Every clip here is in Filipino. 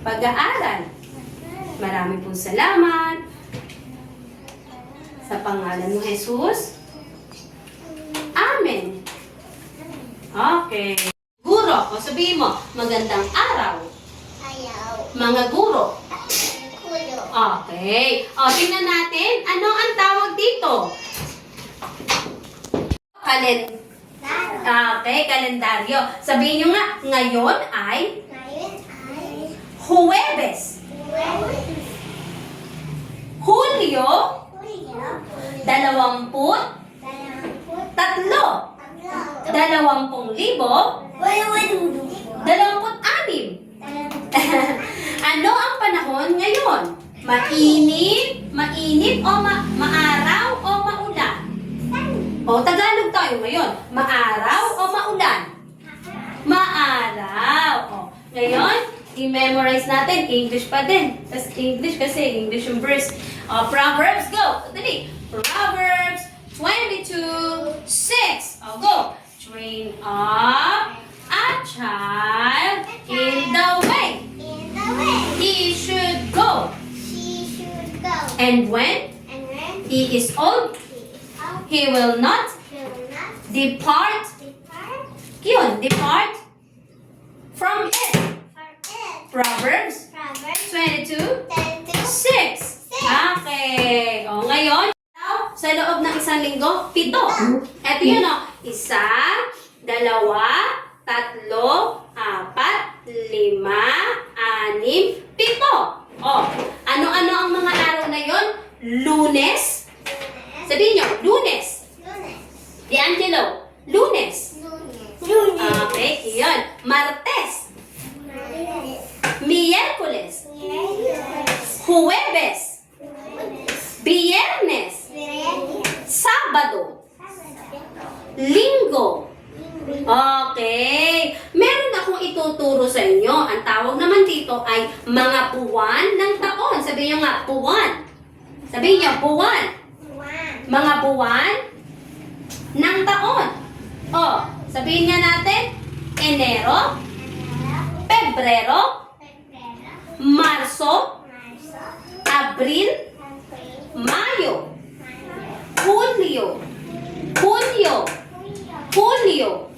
pag-aaral. Marami pong salamat. Sa pangalan mo, Jesus. Amen. Okay. Guro, o sabihin mo, magandang araw. Ayaw. Mga guro. Kulo. Okay. O, tingnan natin, ano ang tawag dito? Okay, kalendaryo. Sabihin nyo nga, ngayon ay Ngayon ay Huwebes. Hulyo, Hulyo. 23, Dalawamput. 20,000, 26. Ano ang panahon ngayon? Mainit o maaraw o maulan? O, Tagalog tayo ngayon. Maaraw o maulan? Maaraw. O, ngayon, i-memorize natin. English pa din. Tapos English kasi, English yung verse. O, Proverbs, go. Dali. Proverbs 22:6. O, go. Train up a child in the way In the way he should go. she should go. And when And when he is old, he is out, he will not he will not depart. depart Yun, depart from it. from it. Proverbs Proverbs 22:6. 22:6. Okay. O, ngayon, sa loob ng isang linggo, 7. Ito yun, o. 1, 2, 3, 4, 5, 6, 7. O, ano-ano ang mga araw na yun? Lunes. Sabihin nyo, Lunes. Lunes. D'Angelo, Lunes. Lunes. Okay, yun. Martes. Martes. Miyerkules. Miyerkules. Huwebes. Jueves. Biyernes. Viernes. Sabado. Sábado. Linggo. Domingo. Okay. Meron akong ituturo sa inyo. Ang tawag naman dito ay mga buwan ng taon. Sabihin nyo nga, buwan. Sabihin nyo, buwan. Juan. Mga buwan ng taon. O, sabihin nga natin, Enero, Enero. Pebrero, Febrero. Marso, Marzo. Abril, Abril. Mayo, Mayo. Hulyo, Hulyo, Julio. Hulyo, Julio.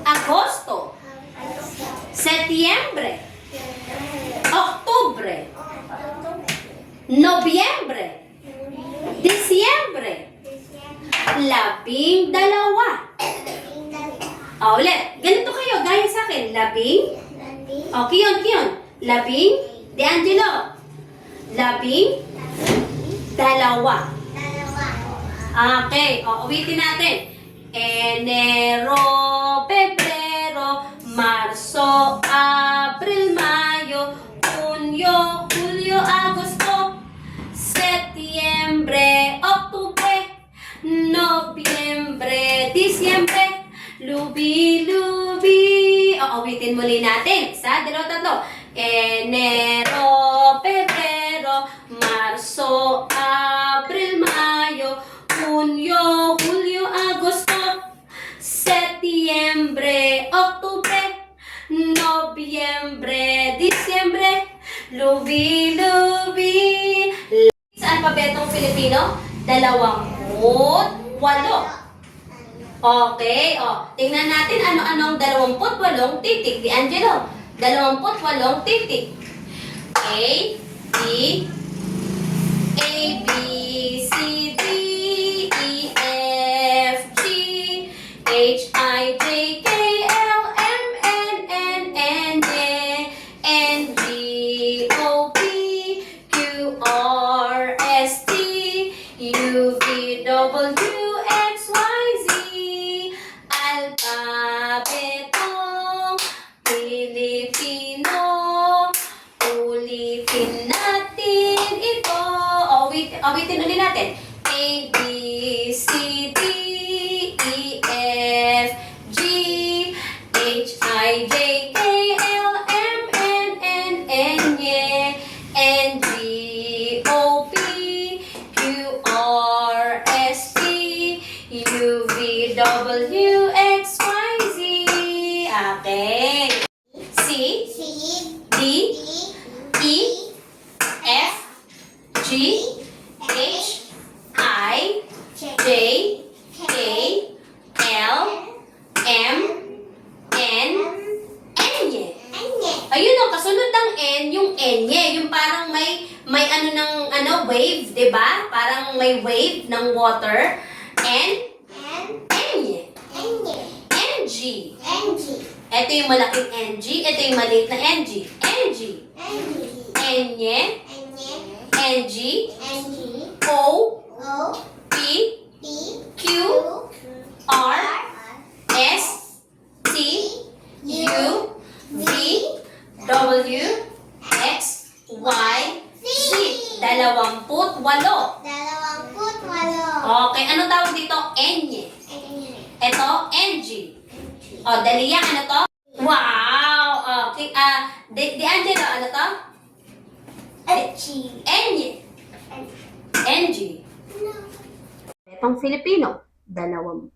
Agosto, Agosto. Setyembre, Septiembre. Oktubre, Octubre. Nobyembre, Noviembre. Disyembre, Diciembre. 12. O, ulit. Ganito kayo, gaya sa akin. 10. O, kiyon. 10. D'Angelo. 12. Okay. O, uwitin natin. Enero, Pebrero, Marso, Abril, Mayo, Junio, Julio, Agosto, Setyembre, Oktubre, Nobyembre, Disyembre, Lubi-lubi. O, awitin muli natin. 1, 2, 3. Enero, Pebrero, Marso, Abril, Mayo, Junio, Julio, Agosto, Setyembre, Oktubre, Nobyembre, Disyembre, Lubi-lubi. Sa alpabetong Filipino, 28. Okay, tingnan natin ano-anong 28 titik. D'Angelo, 28 titik. A, B, C, D, E, F, G, H, I, J, K, L, M, N, J, N, G, O, P, Q, R, S, T, U, V, W, X, Y, Z. Alpabetong Pilipino, ulitin natin ito. Awitin ulit natin. A, B, C, D, E, F, G, H, I, J, K, L, M, N, N, G, O, P, Q, R, S, T, U, V, W, X, Y, Z. Okay. C, C, D, D, kasunod ng N, yung enye. Yung parang may wave, di ba? Parang may wave ng water. N, enye. NG. Ito yung malaking NG. Ito yung maliit na NG. NG. Enye. NG. O. P. Q. R. S. T. U. V. W. X. Y. Z. 28. Okay, ano tawag dito? Enye. Ito, NG. O, Dalia, ano to? Wow! Okay, D'Angelo, ano to? Enye. NG. Itong Filipino, 20.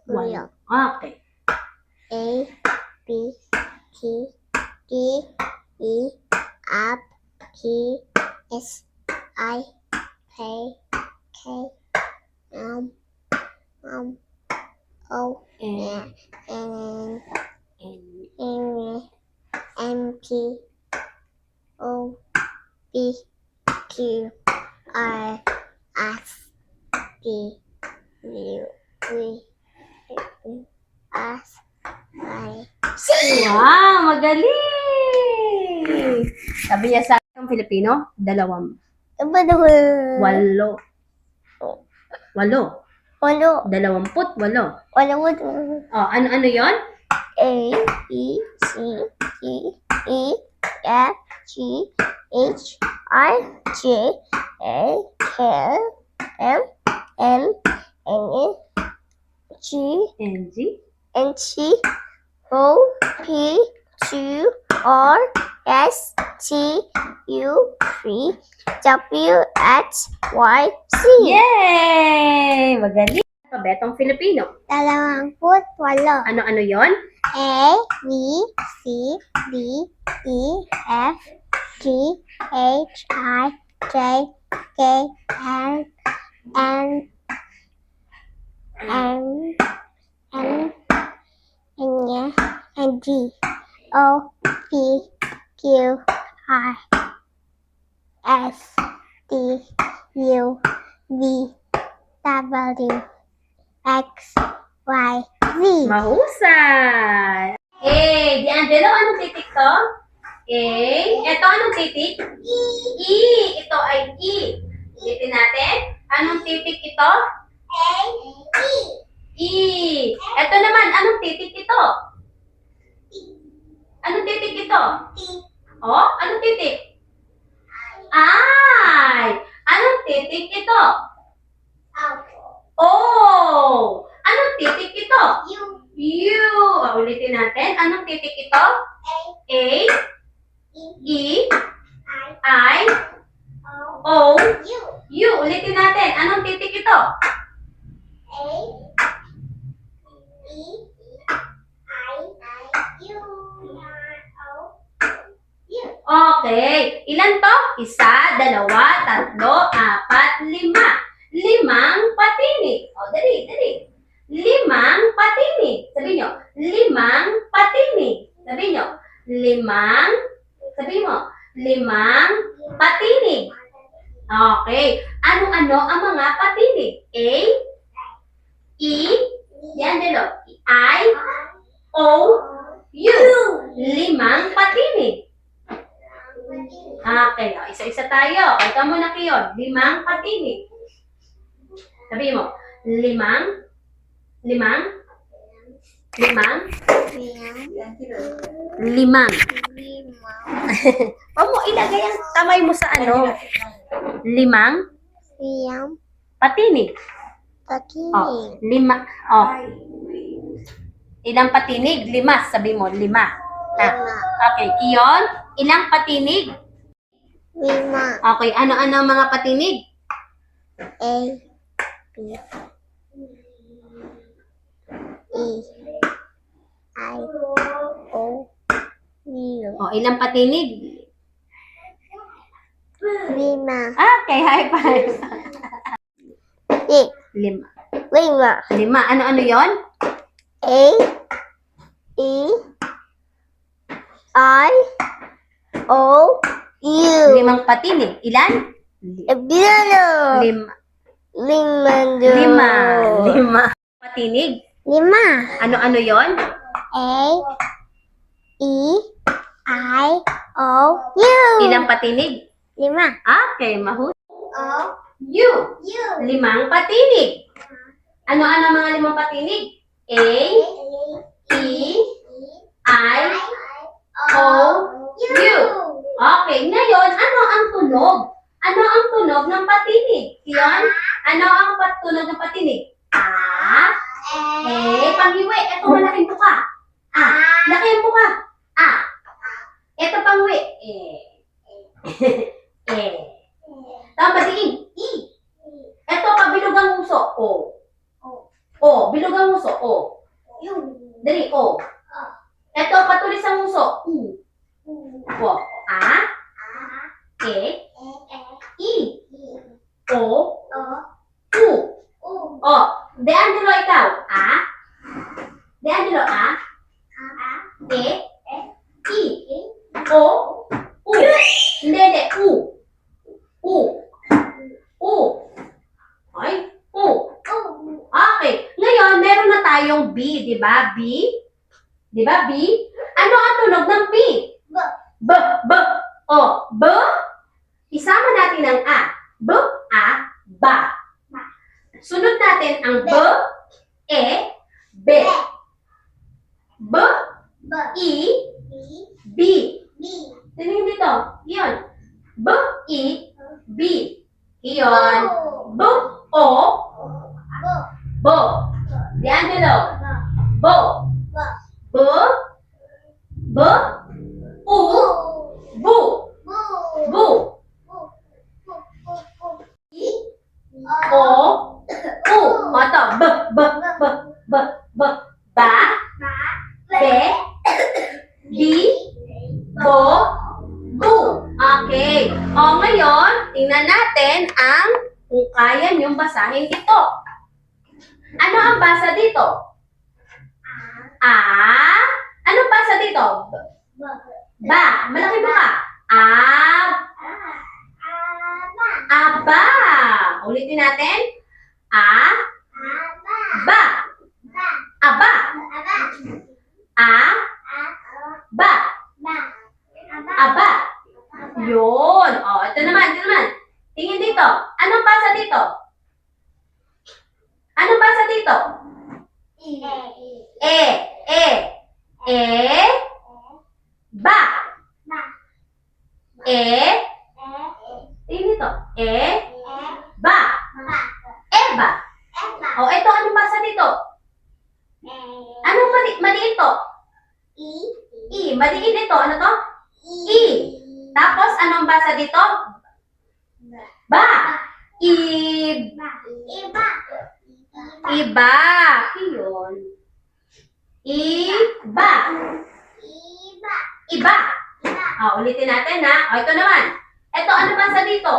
Walo. Okay. A, B, C, D, E, F, G, S, I, K, M, O, N. N, N. M, P, O, P, Q, R, S, T, U, V, S, I. Wow! Magaling! Sabi niya sa akin, Filipino, 2. Walo. Walo. 28. Oh, ano yon? A, B, C, D, E, F, G, H, I, J, A, K, M, N, G, NG. N, T, O, P, Q, R, S, T, U, V, W, X, Y, Z. Yay! Magaling! Alphabetong Filipino. 28. Ano yon? A, B, C, D, E, F, G, H, I, J, K, L, M, N, G, O, P, Q, R, S, T, U, V, W, X, Y, Z. Mahusay! Hey, D'Angelo, anong titik to? A. Ito, anong titik? E. Ito ay E. Ulitin natin. Anong titik ito? E. Ito naman, anong titik ito? Anong titik ito? Oh, anong titik? I. Anong titik ito? O. Anong titik ito? U. Ulitin natin. Anong titik ito? A. E. I. O. U. Ulitin natin. Anong titik ito? Okay. Ilan to? 1, 2, 3, 4, 5. 5 patini. O, dali. 5 patini. Sabi nyo, 5 patini. Sabi nyo, 5. Sabi mo, 5 patini. Okay. Ano-ano ang mga patini? A, E, yan dalo. I, O, U. 5 patini. Okay, o, isa-isa tayo. Ito muna kayo. 5 patini. Sabi mo, 5. Huwag mo ilagay ang kamay mo sa ano. 5 patini. Oh, 5. Oh. Ilang patinig? 5. Sabi mo, 5. Okay, Kiyon, ilang patinig? 5. Okay, ano-ano ang mga patinig? A, B, E, I, O, U. Oh, ilang patinig? 5. Okay, high five. 5. 5. Ano-ano yon? A, E, I, O, U. Limang patinig. Ilan? Lima. Lima. Lima. Lima patinig. Lima. Ano-ano yon? A, E, I, O, U. Ilang patinig? Lima. Okay, mahusay. O, U. U. Limang patinig. Ano-ano mga limang patinig? A, E, I, O, U. Okay, ngayon, ano ang tunog? Ano ang tunog ng patinig? Yon? Ano ang tunog ng patinig? A, panghiwi. Ito, malaking buka. Laki ang buka. Ito, panghiwi. Tama, diin. I. Ito, pabilog ang uso. O. Bilog ang uso. O. Dali, O. Ito, patulis ang uso. U. O. A. E. I. O. U. O. De Angelo, ikaw. A. De Angelo, A. E. I. O. U. Hindi. U. Ay. U. Okay. Ngayon, meron na tayong B, di ba? B. Di ba, B? Ano ang tunog ng B? B. O. B. Isama natin ang A. B, A, ba. Sunod natin ang B, E, be. B, I, B. Tingnan dito. Iyon. B, I, B. Iyon. B, O, bo. De Angelo. Bo. B, B, U, bu. Bu. O, U. O, ito. B, B, B, B, B. Ba, be, bi, bo, bu. Okay. O, ngayon, tingnan natin ang kung kaya niyong basahin ito. Ano ang basa dito? Anong basa dito? Ba. Malaki ba ka? Aba. Ulitin natin. Ba. Aba. Ba. Aba. Yun. O, ito naman. Tingin dito. Anong basa dito? Anong basa dito? Ba. Tingin dito. Ba. Eba. O, ito. Anong basa dito? Anong maliit to? I. Maliit ito. Ano to? I. Tapos, anong basa dito? Ba. Iba. Iyon. Iba. Iba. O, ulitin natin ha. O, ito naman. Ito, ano basa dito?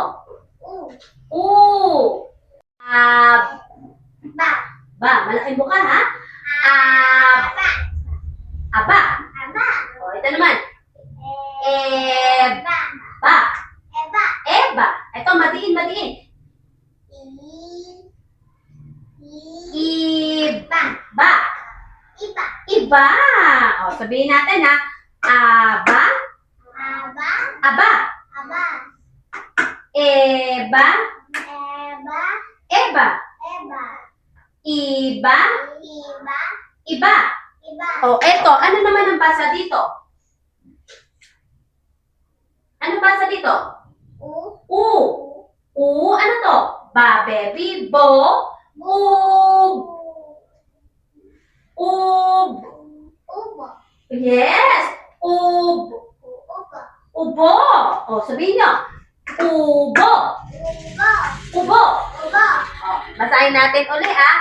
Ba. Malaking buka ha? Aba. O, ito naman. Ba. Eba. Ito, madiin. Ba. Iba. O, sabihin natin ha. Aba. Eba. Iba. O, eto. Ano naman ang basa dito? Ano basa dito? Ano to? Ba, baby, bo, yes. Ubo. O, sabihin nyo. Ubo. O, basahin natin uli ha.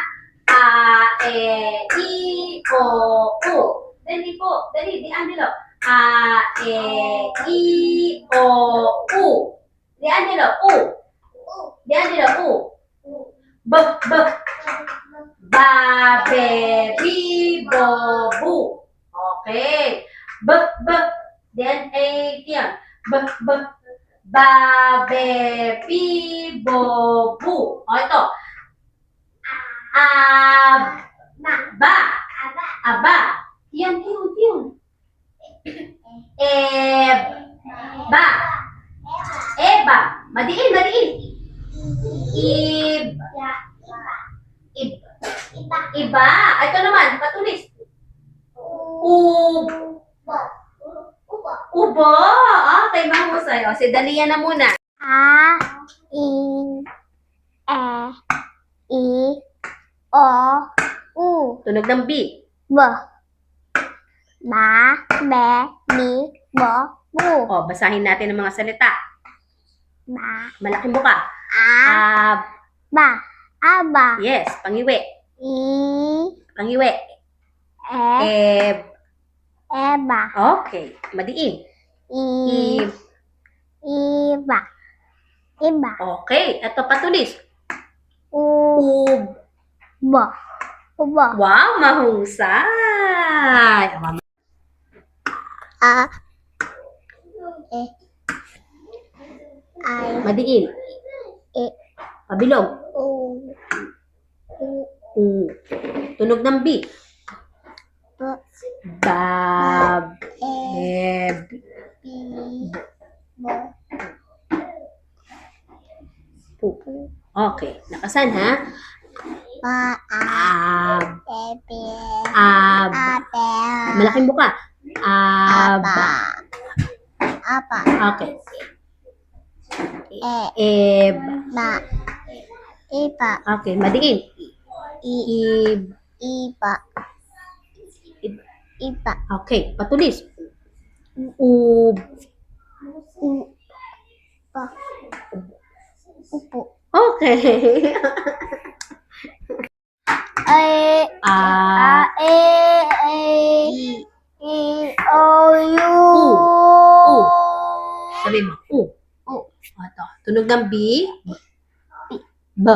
I, O, U. Dali po. Dali, Di Angelo. I, O, U. Di Angelo, U. Di Angelo, U. B. Ba, be, bi, bo, bu. Okay. B. Then, yan. Ba, be, pi, bo, bu. O, ito. Ba. Aba. Yan. Ba. Eba. Madiin. Iba. Ito naman, patulis. Ubo. Okay, mahusay. O, si Dalia na muna. A, I, E, I, O, U. Tunog ng B. B. Ba, be, bi, bo, bu. O, basahin natin ang mga salita. Ba, Malaking buka. ba, aba. Yes, pangiwi. Pangiwi. E, eba. Okay, madiin. Iba. Iba. Okay, ito patulis. Ubo. Ubo. Wow, mahusay. A, E, I, Madiin. E, Pabilog. U, Tunog ng B. B, Bab. E, B, bo, Okay, nakasan ha? ba, Ab. ebe, Ab. abe, Malaking buka. aba, aba, Okay. e, ba, iba, Okay, madiin. iba, iba, Okay, patulis. u, ba, upo, Okay. e, o, u, Sabi mo. Ito. Tunog ng B. B.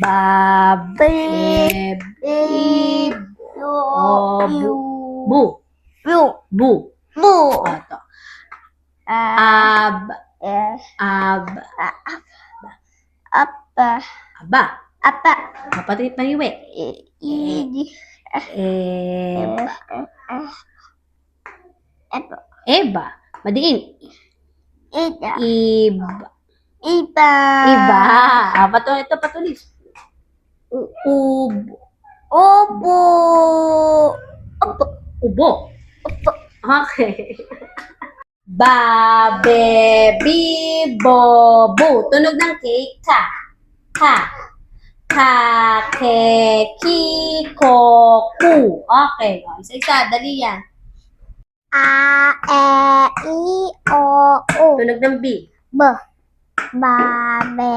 Bab. Eb. Ib. Bu. Bu. Ito. Ab. Ab. Aba. Kapatid paniwi. Eba. Madiin. Ib. Iba. Ito patulis. Ub. Opo. Ubo. Okay. Ba, be, bi, bo, bu. Tunog ng K. Ka. Ke, ki, ko, ku. Okay. Isa-isa. Dali yan. A, E, I, O, U. Tunog ng B. B. Ba, be,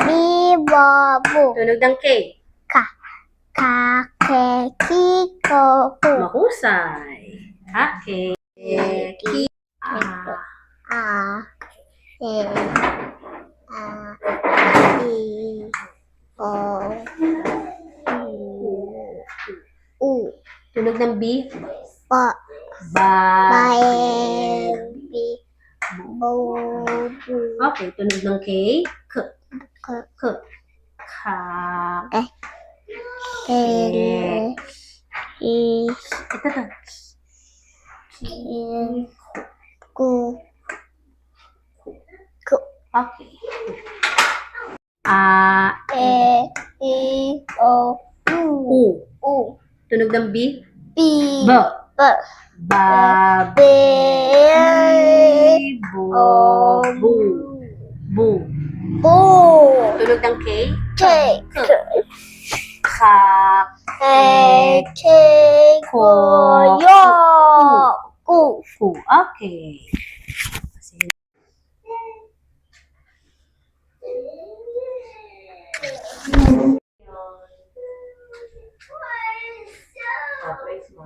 bi, bo, bu. Tunog ng K. Ka, ke, ki, ko, ku. Mahusay. Okay. Ki, A, E, I, O, U. Tunog ng B. Ba, Ba. e, bi, bo, bu. Okay. Tunog ng K. K. Ka. E, I, Ito. ku. Okay. E, I, O, U. U. Tunog ng B. B. B. B. Ba. B. Bo. Bu. Bu. Bu. Tunog ng K. K. Ka. K. Ko. Yo. Ku. Ku. Okay. Trace mo.